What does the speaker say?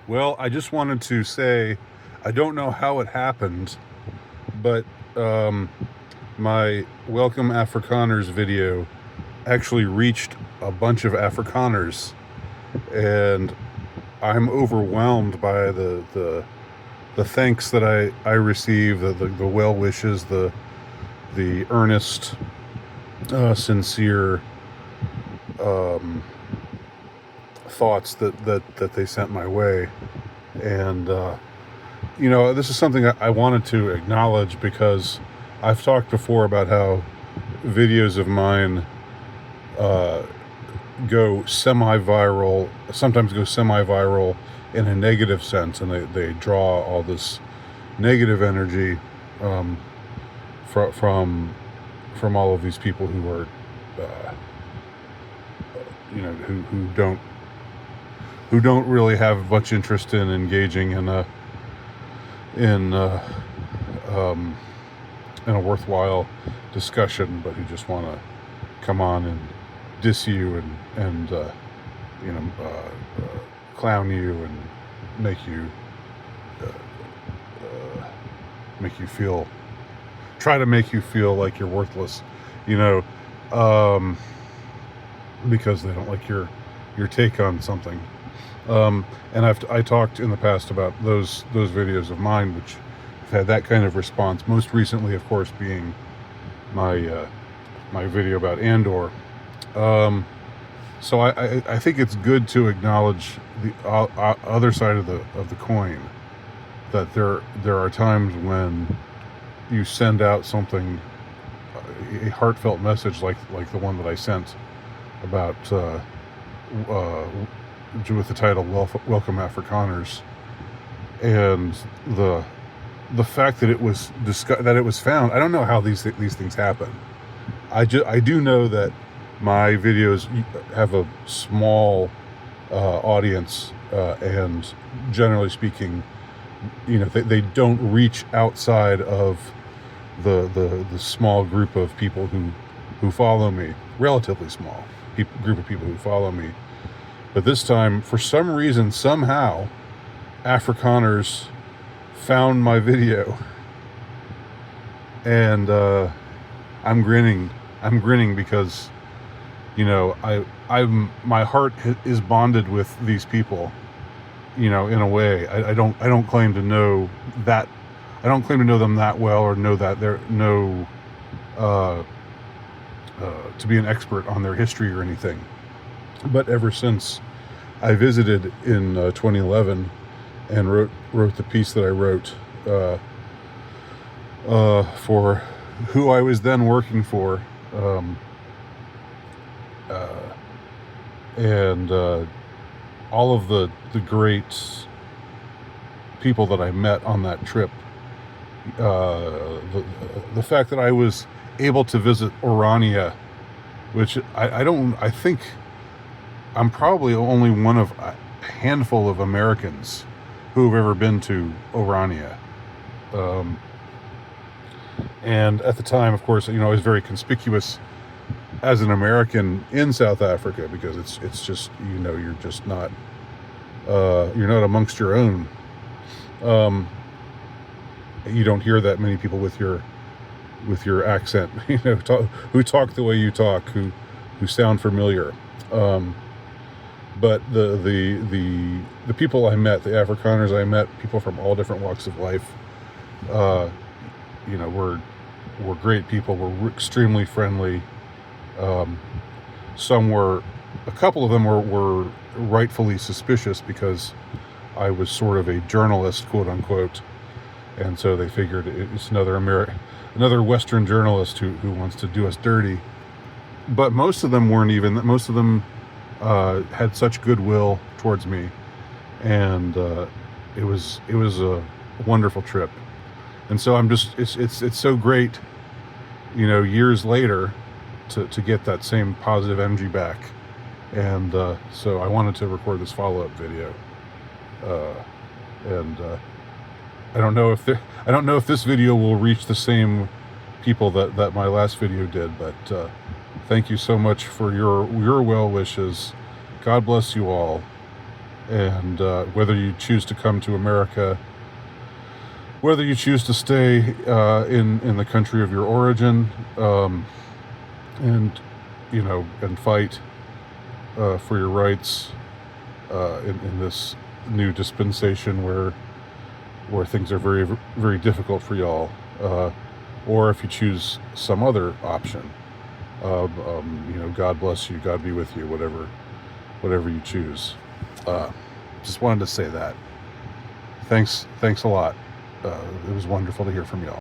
Well, I just wanted to say I don't know how it happened, but my Welcome Afrikaners video actually reached a bunch of Afrikaners, and I'm overwhelmed by the thanks that I receive, the well wishes, the earnest, sincere thoughts that they sent my way. And this is something I wanted to acknowledge because I've talked before about how videos of mine sometimes go semi-viral in a negative sense, and they draw all this negative energy from all of these people who are, who don't really have much interest in engaging in a worthwhile discussion, but who just want to come on and diss you and clown you and make you try to make you feel like you're worthless, because they don't like your take on something. And I talked in the past about those videos of mine, which have had that kind of response. Most recently, of course, being my my video about Andor. So I think it's good to acknowledge the other side of the coin. That there are times when you send out something, a heartfelt message like the one that I sent about with the title "Welcome Afrikaners," and the fact that it was found. I don't know how these things happen. I do know that my videos have a small audience, and generally speaking, they don't reach outside of the small group of people who follow me. Relatively small group of people who follow me. But this time, for some reason, somehow, Afrikaners found my video, and I'm grinning. I'm grinning because, my heart is bonded with these people, in a way. I don't claim to know that. I don't claim to know them that well, or know that to be an expert on their history or anything. But ever since I visited in 2011 and wrote the piece that I wrote for who I was then working for, and all of the great people that I met on that trip, the fact that I was able to visit Orania, which I think I'm probably only one of a handful of Americans who have ever been to Orania. And at the time, of course, I was very conspicuous as an American in South Africa, because it's just, you're just not, you're not amongst your own. You don't hear that many people with your accent, who talk the way you talk, who sound familiar. But the people I met, the Afrikaners I met, people from all different walks of life, were great people. Were extremely friendly. A couple of them were rightfully suspicious because I was sort of a journalist, quote unquote, and so they figured it's another Western journalist who wants to do us dirty. But most of them weren't even. Most of them had such goodwill towards me, and it was a wonderful trip. And so it's so great, years later, to get that same positive energy back. And so I wanted to record this follow-up video, and I don't know if this video will reach the same people that my last video did, but thank you so much for your well wishes. God bless you all. And whether you choose to come to America, whether you choose to stay in the country of your origin, and and fight for your rights in this new dispensation where things are very, very difficult for y'all, or if you choose some other option, God bless you, God be with you, whatever you choose. Just wanted to say that. Thanks a lot. It was wonderful to hear from y'all.